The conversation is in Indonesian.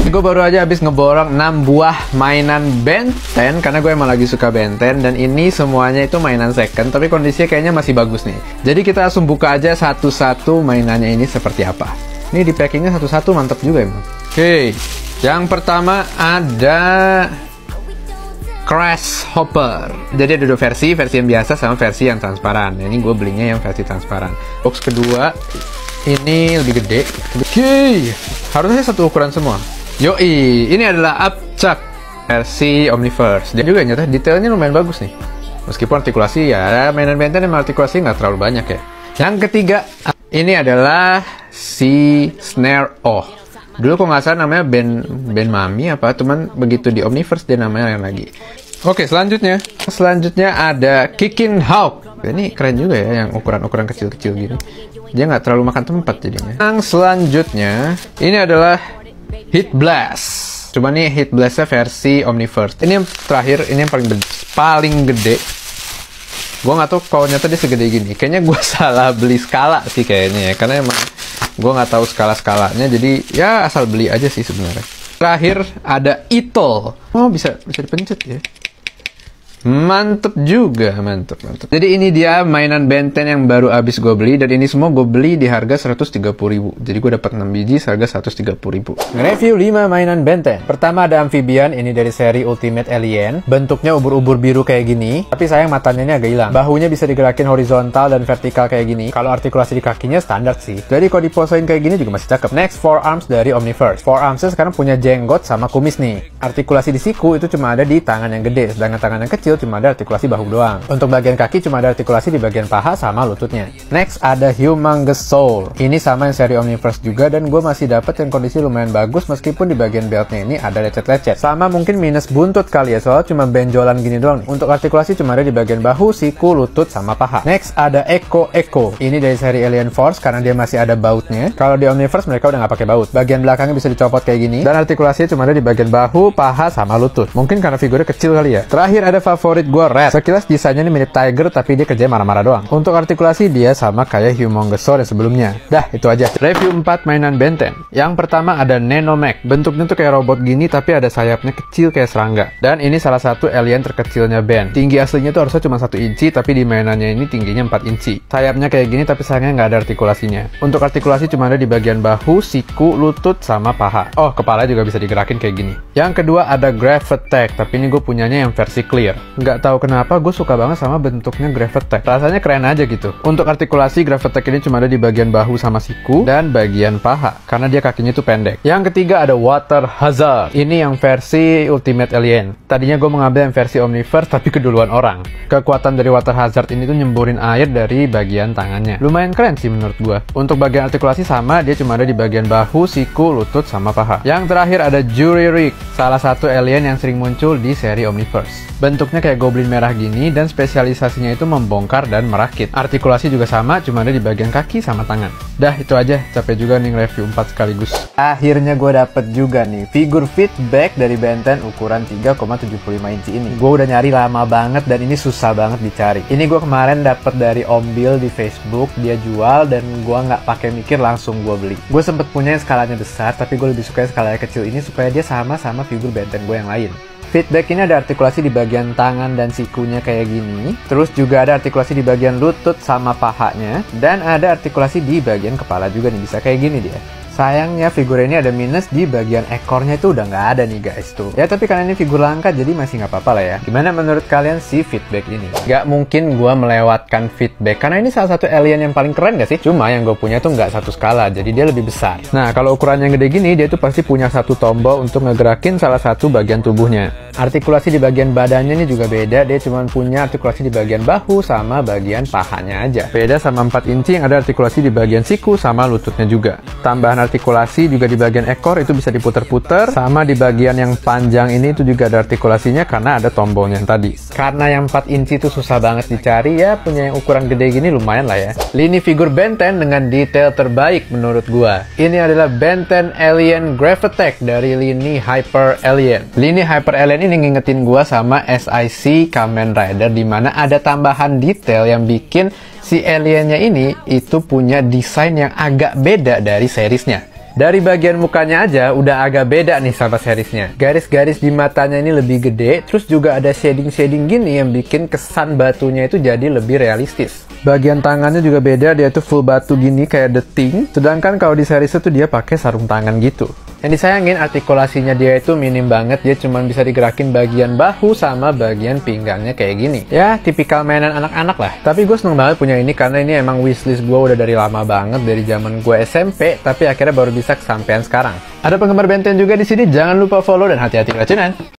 Gue baru aja habis ngeborong 6 buah mainan Ben 10 karena gue emang lagi suka Ben 10, dan ini semuanya itu mainan second tapi kondisinya kayaknya masih bagus nih. Jadi kita langsung buka aja satu-satu mainannya ini seperti apa. Ini di packingnya satu-satu mantep juga emang. Oke, yang pertama ada Crash Hopper. Jadi ada dua versi yang biasa sama versi yang transparan. Ini gue belinya yang versi transparan. Box kedua ini lebih gede. Oke, harusnya satu ukuran semua. Yoi, ini adalah Upchuck versi Omniverse. Dia juga nyata detailnya lumayan bagus nih. Meskipun artikulasi ya, mainan Ben 10 emang artikulasi nggak terlalu banyak ya. Yang ketiga, ini adalah si Snare Oh. Dulu kok nggak salah namanya Ben Mami apa, cuman begitu di Omniverse dia namanya lain lagi. Oke, selanjutnya ada Kicking Hawk. Ini keren juga ya, yang ukuran-ukuran kecil-kecil gini. Dia nggak terlalu makan tempat jadinya. Yang selanjutnya, ini adalah Hit Blast. Cuma nih Hit Blast-nya versi Omniverse. Ini yang terakhir, ini yang paling gede. Gue nggak tahu kalau nyata dia segede gini. Kayaknya gue salah beli skala sih kayaknya ya, karena emang gue nggak tahu skala-skalanya. Jadi ya asal beli aja sih sebenarnya. Terakhir ada Itol. Oh, bisa dipencet ya. Mantep juga, mantep. Jadi ini dia mainan Ben 10 yang baru abis gue beli, dan ini semua gue beli di harga 130.000. Jadi gue dapat 6 biji seharga 130.000. Review 5 mainan Ben 10. Pertama ada Amphibian, ini dari seri Ultimate Alien. Bentuknya ubur-ubur biru kayak gini, tapi sayang matanya ini agak hilang. Bahunya bisa digerakin horizontal dan vertikal kayak gini. Kalau artikulasi di kakinya standar sih. Jadi kalau diposein kayak gini juga masih cakep. Next, Forearms dari Omniverse. Forearmsnya sekarang punya jenggot sama kumis nih. Artikulasi di siku itu cuma ada di tangan yang gede, sedangkan tangan yang kecil cuma ada artikulasi bahu doang. Untuk bagian kaki cuma ada artikulasi di bagian paha sama lututnya. Next ada Humongous Soul. Ini sama yang seri Omniverse juga, dan gue masih dapat yang kondisi lumayan bagus meskipun di bagian beltnya ini ada lecet-lecet. Sama mungkin minus buntut kali ya, soalnya cuma benjolan gini doang nih. Untuk artikulasi cuma ada di bagian bahu, siku, lutut, sama paha. Next ada Echo. Ini dari seri Alien Force karena dia masih ada bautnya. Kalau di Omniverse mereka udah nggak pakai baut. Bagian belakangnya bisa dicopot kayak gini, dan artikulasinya cuma ada di bagian bahu, paha, sama lutut. Mungkin karena figurnya kecil kali ya. Terakhir ada favorit gue, Red. Sekilas desainnya ini mirip Tiger, tapi dia kerjanya marah-marah doang. Untuk artikulasi dia sama kayak Humongous Soul yang sebelumnya. Dah, itu aja. Review 4 mainan Ben 10. Yang pertama ada Nenomech. Bentuknya tuh kayak robot gini, tapi ada sayapnya kecil kayak serangga. Dan ini salah satu alien terkecilnya Ben. Tinggi aslinya tuh harusnya cuma 1 inci, tapi di mainannya ini tingginya 4 inci. Sayapnya kayak gini, tapi sayangnya nggak ada artikulasinya. Untuk artikulasi cuma ada di bagian bahu, siku, lutut, sama paha. Oh, kepala juga bisa digerakin kayak gini. Yang kedua ada Gravitek, tapi ini gue punyanya yang versi clear. Nggak tahu kenapa gue suka banget sama bentuknya Gravitek. Rasanya keren aja gitu. Untuk artikulasi, Gravitek ini cuma ada di bagian bahu sama siku dan bagian paha, karena dia kakinya tuh pendek. Yang ketiga ada Water Hazard. Ini yang versi Ultimate Alien. Tadinya gue mengambil yang versi Omniverse, tapi keduluan orang. Kekuatan dari Water Hazard ini tuh nyemburin air dari bagian tangannya. Lumayan keren sih menurut gue. Untuk bagian artikulasi sama, dia cuma ada di bagian bahu, siku, lutut, sama paha. Yang terakhir ada Jury Rig, salah satu alien yang sering muncul di seri Omniverse. Bentuknya kayak goblin merah gini, dan spesialisasinya itu membongkar dan merakit. Artikulasi juga sama, cuma ada di bagian kaki sama tangan. Dah, itu aja. Capek juga nih review 4 sekaligus. Akhirnya gue dapet juga nih figur feedback dari Ben 10 ukuran 3,75 inci ini. Gue udah nyari lama banget, dan ini susah banget dicari. Ini gue kemarin dapet dari Om Bill di Facebook, dia jual, dan gue nggak pakai mikir langsung gue beli. Gue sempet punya yang skalanya besar, tapi gue lebih suka yang skalanya kecil ini supaya dia sama figur Ben 10 gue yang lain. Feedback ini ada artikulasi di bagian tangan dan sikunya kayak gini. Terus juga ada artikulasi di bagian lutut sama pahanya. Dan ada artikulasi di bagian kepala juga nih, bisa kayak gini dia. Sayangnya figur ini ada minus di bagian ekornya, itu udah nggak ada nih guys tuh. Ya tapi karena ini figur langka jadi masih nggak apa-apa lah ya. Gimana menurut kalian si feedback ini? Nggak mungkin gue melewatkan feedback karena ini salah satu alien yang paling keren gak sih? Cuma yang gue punya tuh nggak satu skala, jadi dia lebih besar. Nah kalau ukuran yang gede gini, dia tuh pasti punya satu tombol untuk ngegerakin salah satu bagian tubuhnya. Artikulasi di bagian badannya ini juga beda, dia cuma punya artikulasi di bagian bahu sama bagian pahanya aja. Beda sama 4 inci yang ada artikulasi di bagian siku sama lututnya juga. Tambahan artikulasi juga di bagian ekor itu bisa diputer-puter, sama di bagian yang panjang ini itu juga ada artikulasinya karena ada tombolnya yang tadi. Karena yang 4 inci itu susah banget dicari, ya punya yang ukuran gede gini lumayan lah ya. Lini figur Ben 10 dengan detail terbaik menurut gua. Ini adalah Ben 10 Alien Gravitek dari lini Hyper Alien. Lini Hyper Alien ini ngingetin gua sama SIC Kamen Rider, dimana ada tambahan detail yang bikin si aliennya ini itu punya desain yang agak beda dari seriesnya. Dari bagian mukanya aja udah agak beda nih sama seriesnya. Garis-garis di matanya ini lebih gede, terus juga ada shading-shading gini yang bikin kesan batunya itu jadi lebih realistis. Bagian tangannya juga beda, dia tuh full batu gini kayak The Thing, sedangkan kalau di series itu dia pakai sarung tangan gitu. Yang disayangin artikulasinya dia itu minim banget, dia cuma bisa digerakin bagian bahu sama bagian pinggangnya kayak gini. Ya, tipikal mainan anak-anak lah. Tapi gue seneng banget punya ini karena ini emang wishlist gue udah dari lama banget, dari zaman gue SMP, tapi akhirnya baru bisa kesampean sekarang. Ada penggemar Ben 10 juga di sini, jangan lupa follow dan hati-hati keracunan.